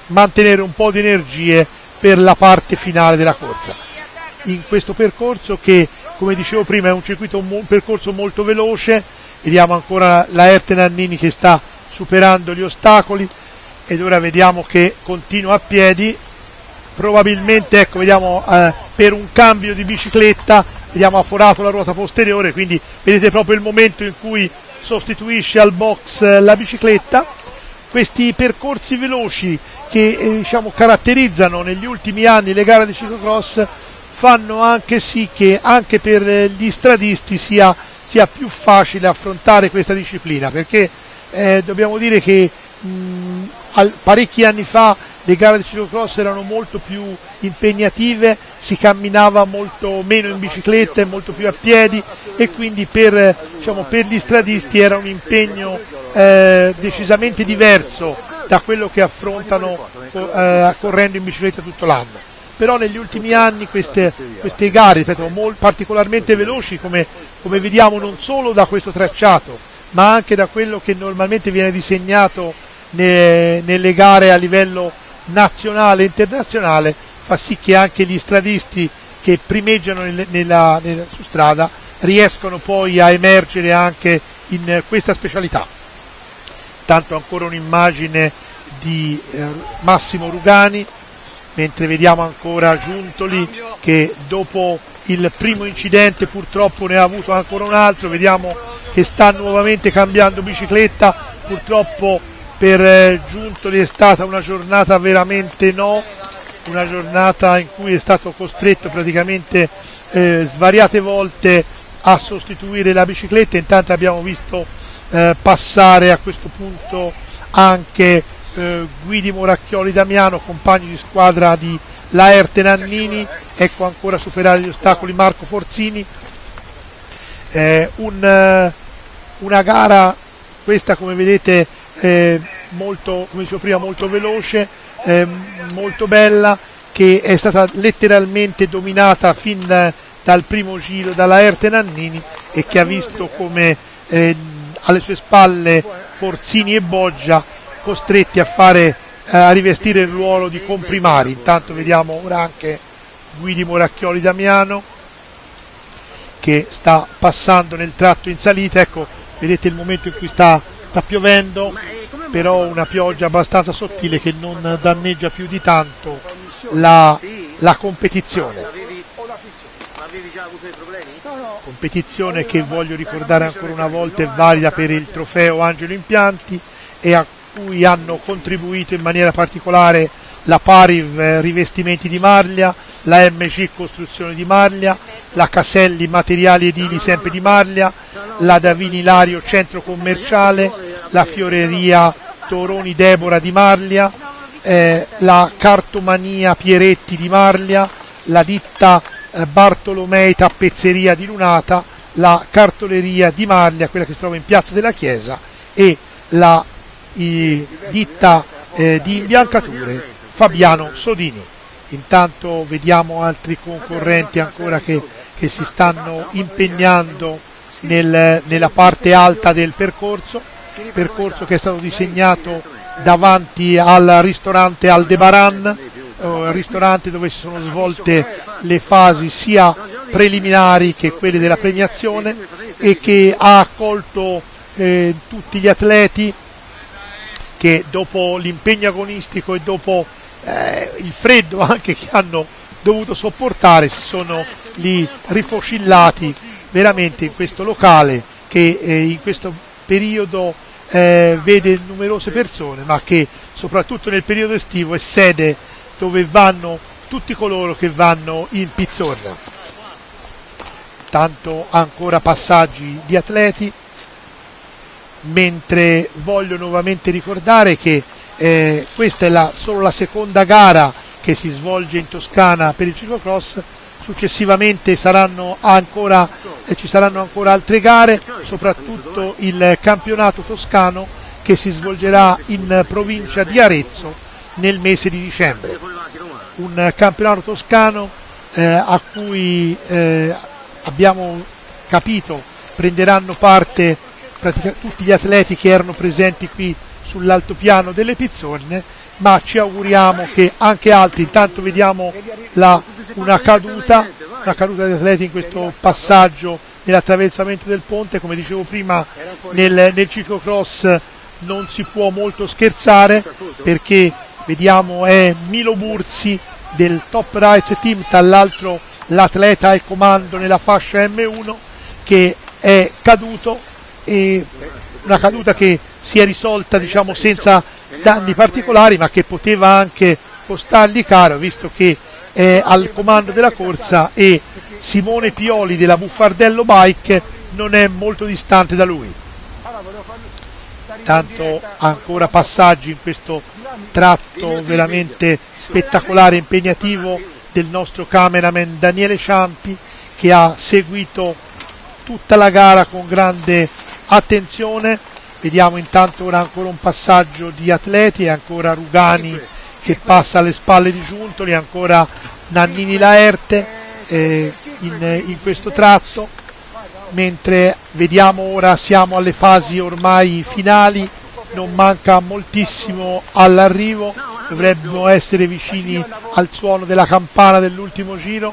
mantenere un po' di energie per la parte finale della corsa. In questo percorso che, come dicevo prima, è un percorso molto veloce, vediamo ancora la Erte Nannini che sta superando gli ostacoli ed ora vediamo che continua a piedi, probabilmente vediamo per un cambio di bicicletta, vediamo ha forato la ruota posteriore, quindi vedete proprio il momento in cui sostituisce al box la bicicletta. Questi percorsi veloci che caratterizzano negli ultimi anni le gare di ciclocross fanno anche sì che anche per gli stradisti sia più facile affrontare questa disciplina, perché dobbiamo dire che parecchi anni fa le gare di ciclocross erano molto più impegnative, si camminava molto meno in bicicletta e molto più a piedi e quindi per gli stradisti era un impegno decisamente diverso da quello che affrontano correndo in bicicletta tutto l'anno. Però negli ultimi anni queste gare, ripeto, particolarmente veloci, come vediamo non solo da questo tracciato ma anche da quello che normalmente viene disegnato nelle gare a livello nazionale e internazionale, fa sì che anche gli stradisti che primeggiano su strada riescono poi a emergere anche in questa specialità. Tanto ancora un'immagine di Massimo Rugani, mentre vediamo ancora Giuntoli che dopo il primo incidente purtroppo ne ha avuto ancora un altro. Vediamo che sta nuovamente cambiando bicicletta, purtroppo per Giuntoli è stata una giornata veramente una giornata in cui è stato costretto praticamente svariate volte a sostituire la bicicletta. Intanto abbiamo visto passare a questo punto anche Guidi Moracchioli Damiano, compagno di squadra di Laerte Nannini. Ecco ancora superare gli ostacoli Marco Forzini. Una gara questa, come vedete, molto, come dicevo prima, molto veloce, molto bella, che è stata letteralmente dominata fin dal primo giro da Laerte Nannini, e che ha visto come alle sue spalle Forzini e Boggia costretti a rivestire il ruolo di comprimari. Intanto vediamo ora anche Guidi Moracchioli Damiano che sta passando nel tratto in salita. Ecco, vedete il momento in cui sta piovendo, però una pioggia abbastanza sottile che non danneggia più di tanto la competizione. Competizione che, voglio ricordare ancora una volta, è valida per il trofeo Angelo Impianti, e a cui hanno contribuito in maniera particolare la Pariv Rivestimenti di Marlia, la MG Costruzione di Marlia, la Caselli Materiali Edili sempre di Marlia, la Davini Lario Centro Commerciale, la Fioreria Toroni Debora di Marlia, la Cartomania Pieretti di Marlia, la ditta Bartolomei Tappezzeria di Lunata, la Cartoleria di Marlia, quella che si trova in Piazza della Chiesa, e la ditta di imbiancature Fabiano Sodini. Intanto vediamo altri concorrenti ancora che si stanno impegnando nella parte alta del percorso che è stato disegnato davanti al ristorante Aldebaran, ristorante dove si sono svolte le fasi sia preliminari che quelle della premiazione, e che ha accolto tutti gli atleti che, dopo l'impegno agonistico e dopo il freddo anche che hanno dovuto sopportare, si sono lì rifocillati veramente in questo locale che in questo periodo vede numerose persone, ma che soprattutto nel periodo estivo è sede dove vanno tutti coloro che vanno in Pizzorna. Tanto ancora passaggi di atleti, mentre voglio nuovamente ricordare che questa è solo la seconda gara che si svolge in Toscana per il ciclocross. Successivamente ci saranno ancora altre gare, soprattutto il campionato toscano che si svolgerà in provincia di Arezzo nel mese di dicembre. Un campionato toscano a cui abbiamo capito prenderanno parte praticamente tutti gli atleti che erano presenti qui sull'altopiano delle Pizzorne, ma ci auguriamo che anche altri. Intanto vediamo una caduta di atleti in questo passaggio nell'attraversamento del ponte. Come dicevo prima, nel ciclocross non si può molto scherzare, perché vediamo è Milo Bursi del Top Rides Team, dall'altro l'atleta al comando nella fascia M1, che è caduto, e una caduta che si è risolta senza danni particolari, ma che poteva anche costargli caro, visto che è al comando della corsa e Simone Pioli della Buffardello Bike non è molto distante da lui. Tanto ancora passaggi in questo tratto veramente spettacolare e impegnativo del nostro cameraman Daniele Ciampi, che ha seguito tutta la gara con grande attenzione. Vediamo intanto ora ancora un passaggio di atleti, e ancora Rugani che passa alle spalle di Giuntoli, ancora Nannini Laerte in questo tratto, mentre vediamo ora siamo alle fasi ormai finali, non manca moltissimo all'arrivo, dovremmo essere vicini al suono della campana dell'ultimo giro.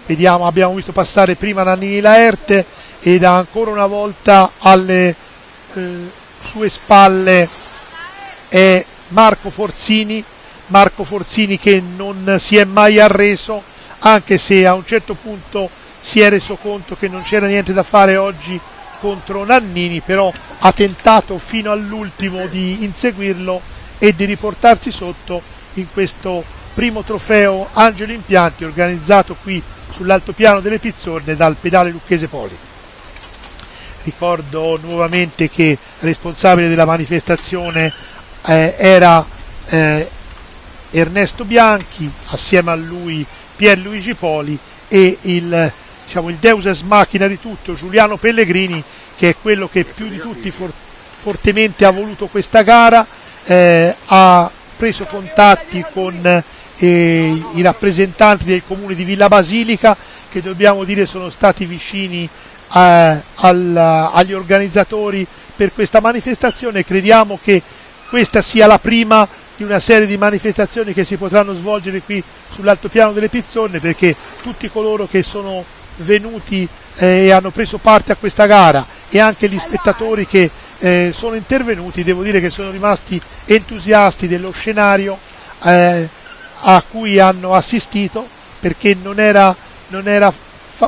abbiamo visto passare prima Nannini Laerte ed ancora una volta alle sue spalle è Marco Forzini che non si è mai arreso, anche se a un certo punto si è reso conto che non c'era niente da fare oggi contro Nannini, però ha tentato fino all'ultimo di inseguirlo e di riportarsi sotto in questo primo trofeo Angelo Impianti organizzato qui sull'altopiano delle Pizzorne dal pedale Lucchese Poli. Ricordo nuovamente che responsabile della manifestazione era Ernesto Bianchi, assieme a lui Pierluigi Poli e il deus ex machina di tutto Giuliano Pellegrini, che è quello che più di tutti fortemente ha voluto questa gara, ha preso contatti con i rappresentanti del comune di Villa Basilica, che dobbiamo dire sono stati vicini agli organizzatori per questa manifestazione. Crediamo che questa sia la prima di una serie di manifestazioni che si potranno svolgere qui sull'altopiano delle Pizzorne, perché tutti coloro che sono venuti e hanno preso parte a questa gara e anche gli spettatori che sono intervenuti, devo dire che sono rimasti entusiasti dello scenario a cui hanno assistito, perché non era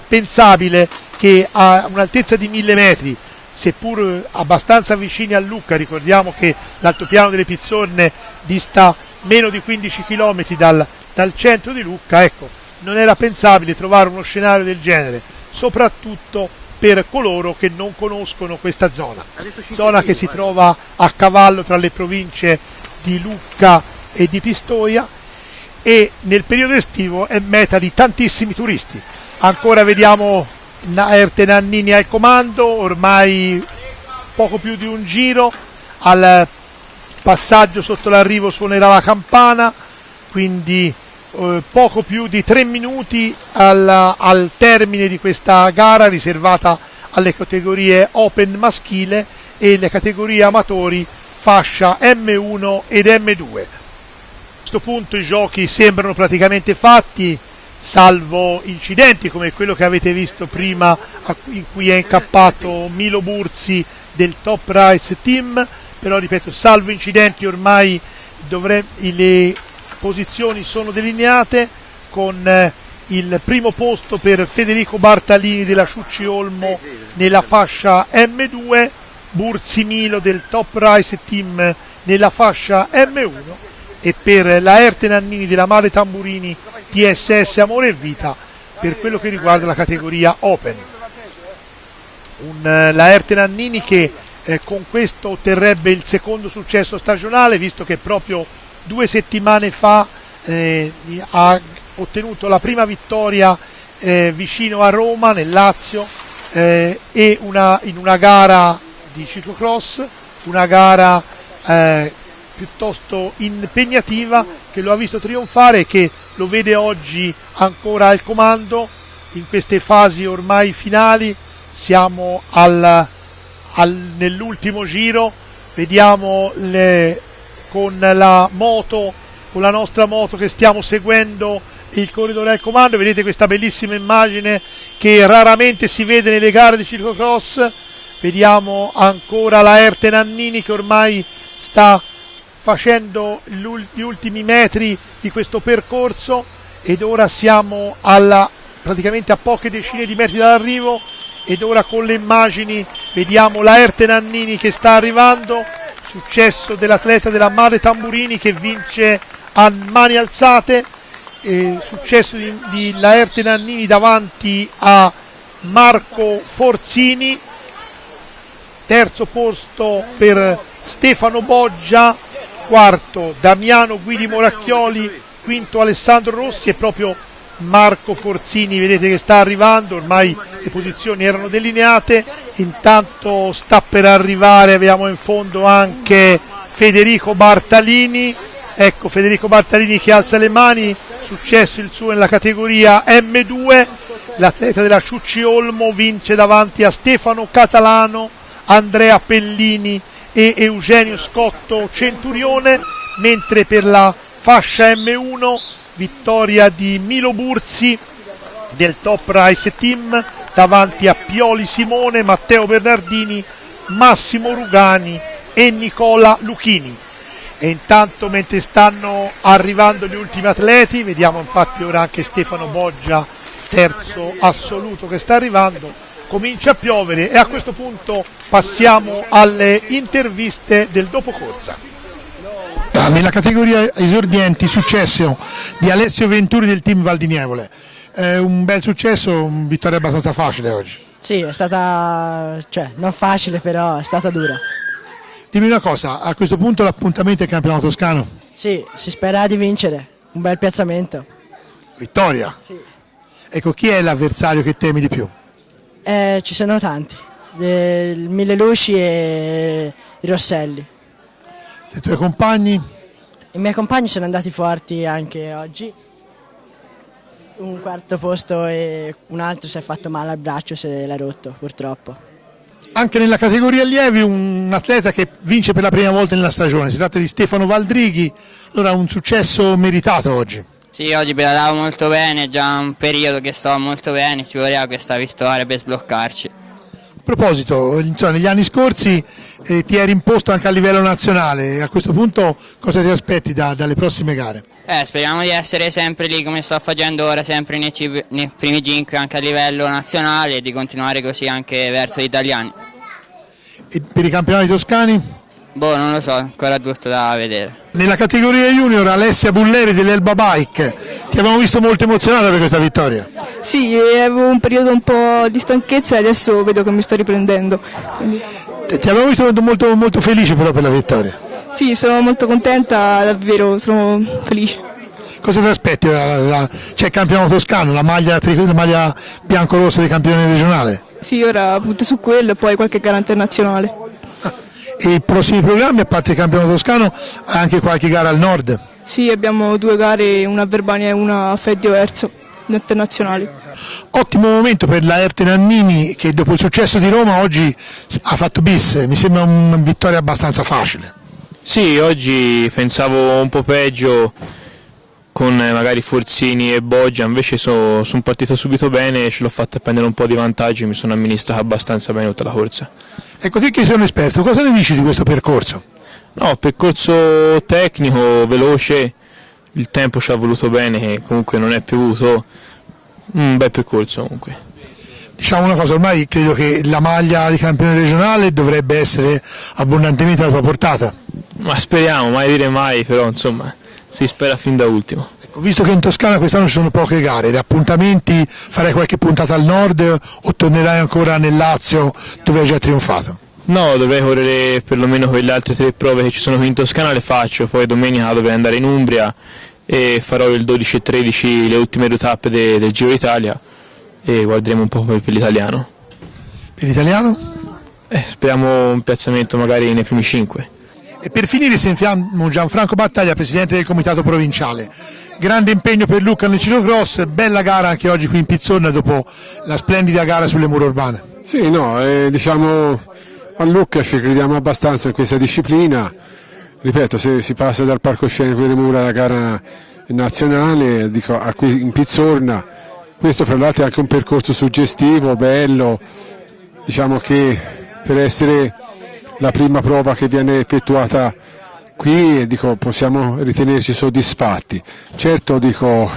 pensabile che a un'altezza di 1000 metri, seppur abbastanza vicini a Lucca, ricordiamo che l'altopiano delle Pizzorne dista meno di 15 km dal centro di Lucca, ecco, non era pensabile trovare uno scenario del genere, soprattutto per coloro che non conoscono questa zona che si trova a cavallo tra le province di Lucca e di Pistoia, e nel periodo estivo è meta di tantissimi turisti. Ancora vediamo Laerte Nannini al comando, ormai poco più di un giro, al passaggio sotto l'arrivo suonerà la campana, quindi poco più di 3 minuti al termine di questa gara riservata alle categorie Open maschile e le categorie amatori fascia M1 ed M2. A questo punto i giochi sembrano praticamente fatti, salvo incidenti come quello che avete visto prima, in cui è incappato Milo Burzi del Top Race Team, però ripeto, salvo incidenti ormai le posizioni sono delineate, con il primo posto per Federico Bartalini della Ciucci Olmo nella fascia M2, Burzi Milo del Top Race Team nella fascia M1 e per Laerte Nannini della Mare Tamburini TSS Amore e Vita per quello che riguarda la categoria Open. Un Laerte Nannini che con questo otterrebbe il secondo successo stagionale, visto che proprio 2 settimane fa ha ottenuto la prima vittoria vicino a Roma nel Lazio e in una gara di ciclocross, una gara piuttosto impegnativa, che lo ha visto trionfare e che lo vede oggi ancora al comando in queste fasi ormai finali. Siamo nell'ultimo giro, vediamo con la nostra moto che stiamo seguendo il corridore al comando, vedete questa bellissima immagine che raramente si vede nelle gare di ciclocross. Vediamo ancora Laerte Nannini che ormai sta facendo gli ultimi metri di questo percorso ed ora siamo praticamente a poche decine di metri dall'arrivo, ed ora con le immagini vediamo Laerte Nannini che sta arrivando, successo dell'atleta della Mare Tamburini che vince a mani alzate, successo di Laerte Nannini davanti a Marco Forzini, terzo posto per Stefano Boggia, quarto Damiano Guidi Moracchioli, quinto Alessandro Rossi, e proprio Marco Forzini vedete che sta arrivando, ormai le posizioni erano delineate. Intanto sta per arrivare, abbiamo in fondo anche Federico Bartalini, ecco Federico Bartalini che alza le mani, successo il suo nella categoria M2, l'atleta della Ciucci Olmo vince davanti a Stefano Catalano, Andrea Pellini e Eugenio Scotto Centurione, mentre per la fascia M1 vittoria di Milo Burzi del Top Race Team davanti a Pioli Simone, Matteo Bernardini, Massimo Rugani e Nicola Luchini. E intanto, mentre stanno arrivando gli ultimi atleti, vediamo infatti ora anche Stefano Boggia, terzo assoluto, che sta arrivando, comincia a piovere e a questo punto passiamo alle interviste del dopo corsa. Nella categoria esordienti, successo di Alessio Venturi del team Val di Nievole. Un bel successo, una vittoria abbastanza facile oggi. Sì, è stata, non facile, però è stata dura. Dimmi una cosa, a questo punto l'appuntamento è il campionato toscano? Sì, si spera di vincere, un bel piazzamento. Vittoria? Sì. Ecco, chi è l'avversario che temi di più? Ci sono tanti, il Mille Luci e i Rosselli. I tuoi compagni? I miei compagni sono andati forti anche oggi, un quarto posto e un altro si è fatto male al braccio, se l'ha rotto purtroppo. Anche nella categoria allievi un atleta che vince per la prima volta nella stagione, si tratta di Stefano Valdrighi, allora un successo meritato oggi. Sì, oggi pedalavo molto bene, già un periodo che stavo molto bene, ci voleva questa vittoria per sbloccarci. A proposito, insomma, negli anni scorsi ti eri imposto anche a livello nazionale, a questo punto cosa ti aspetti dalle prossime gare? Speriamo di essere sempre lì come sto facendo ora, sempre nei primi 5 anche a livello nazionale e di continuare così anche verso gli italiani. E per i campionati toscani? Boh, non lo so, ancora tutto da vedere. Nella categoria junior Alessia Bulleri dell'Elba Bike, ti abbiamo visto molto emozionata per questa vittoria. Sì, avevo un periodo un po' di stanchezza e adesso vedo che mi sto riprendendo. Quindi... Ti abbiamo visto molto, molto felice però per la vittoria. Sì, sono molto contenta, davvero, sono felice. Cosa ti aspetti? C'è il campionato toscano, la maglia bianco-rossa di campione regionale? Sì, ora punto su quello e poi qualche gara internazionale. E i prossimi programmi, a parte il campionato toscano, anche qualche gara al nord? Sì, abbiamo 2 gare, una a Verbania e una a Feddio Erzo, internazionali. Ottimo momento per la Erte Nannini che dopo il successo di Roma oggi ha fatto bis, mi sembra una vittoria abbastanza facile. Sì, oggi pensavo un po' peggio con magari Forzini e Boggia, invece sono partito subito bene, ce l'ho fatta prendere un po' di vantaggio e mi sono amministrato abbastanza bene tutta la corsa. Ecco, te che sei un esperto, cosa ne dici di questo percorso? No, percorso tecnico, veloce, il tempo ci ha voluto bene, che comunque non è piovuto, un bel percorso comunque. Diciamo una cosa, ormai credo che la maglia di campione regionale dovrebbe essere abbondantemente alla tua portata. Ma speriamo, mai dire mai, però insomma si spera fin da ultimo. Ecco, visto che in Toscana quest'anno ci sono poche gare, gli appuntamenti, farai qualche puntata al nord o tornerai ancora nel Lazio dove hai già trionfato? No, dovrei correre perlomeno quelle altre 3 prove che ci sono qui in Toscana, le faccio, poi domenica dovrei andare in Umbria e farò il 12 e 13 le ultime 2 tappe del Giro d'Italia e guarderemo un po' per l'italiano. Per l'italiano? Speriamo un piazzamento magari nei primi 5. E per finire sentiamo Gianfranco Battaglia, presidente del comitato provinciale. Grande impegno per Lucca nel ciclocross, bella gara anche oggi qui in Pizzorna dopo la splendida gara sulle mura urbane. Sì, no, diciamo a Lucca ci crediamo abbastanza in questa disciplina. Ripeto, se si passa dal palcoscenico delle mura alla gara nazionale, dico, qui in Pizzorna, questo fra l'altro è anche un percorso suggestivo, bello, diciamo che per essere la prima prova che viene effettuata qui, dico, possiamo ritenerci soddisfatti. Certo, dico,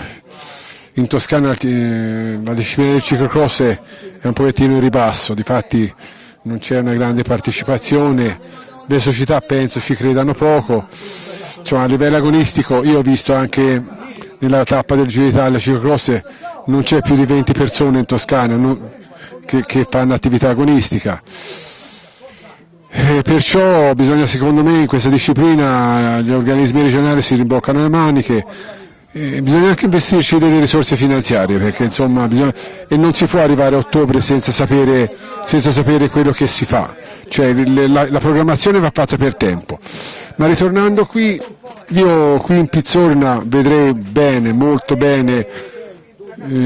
in Toscana la disciplina del ciclocross è un pochettino in ribasso, difatti non c'è una grande partecipazione, le società penso ci credano poco, cioè, a livello agonistico io ho visto anche nella tappa del Giro d'Italia ciclocross non c'è più di 20 persone in Toscana che fanno attività agonistica. Perciò bisogna, secondo me, in questa disciplina gli organismi regionali si rimboccano le maniche, bisogna anche investirci delle risorse finanziarie, perché insomma e non si può arrivare a ottobre senza sapere quello che si fa, cioè la programmazione va fatta per tempo. Ma ritornando qui, io qui in Pizzorna vedrei bene, molto bene, un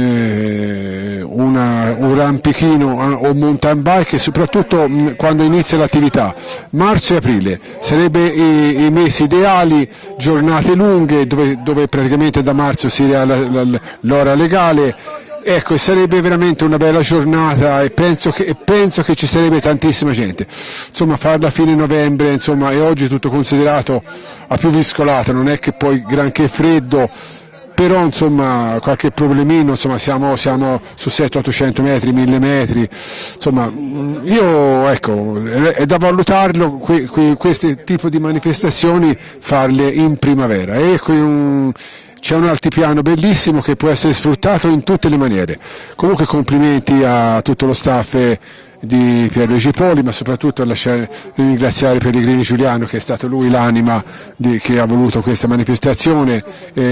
rampichino o un mountain bike, soprattutto quando inizia l'attività, marzo e aprile sarebbe i mesi ideali, giornate lunghe dove praticamente da marzo si ha l'ora legale Ecco, sarebbe veramente una bella giornata e penso che ci sarebbe tantissima gente. Insomma, farla a fine novembre, insomma, e oggi tutto considerato a più viscolata, non è che poi granché freddo, però insomma qualche problemino, insomma siamo su 700-800 metri, 1000 metri, insomma io ecco, è da valutarlo questi tipi di manifestazioni, farle in primavera, e c'è un altipiano bellissimo che può essere sfruttato in tutte le maniere. Comunque complimenti a tutto lo staff di Pierluigi Poli, ma soprattutto ringraziare Pellegrini Giuliano, che è stato lui l'anima che ha voluto questa manifestazione,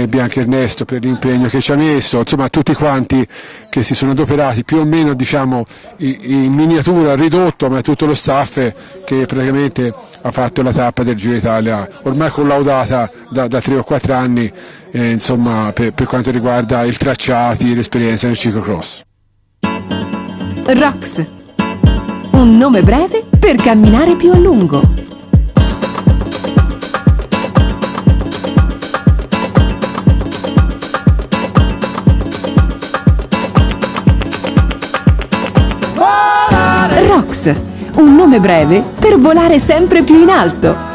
Bianchi Ernesto per l'impegno che ci ha messo, insomma tutti quanti che si sono adoperati, più o meno diciamo in miniatura ridotto, ma tutto lo staff che praticamente ha fatto la tappa del Giro d'Italia, ormai collaudata da 3 o 4 anni, insomma per quanto riguarda i tracciati e l'esperienza nel ciclocross. Rox, un nome breve per camminare più a lungo. Rox, un nome breve per volare sempre più in alto.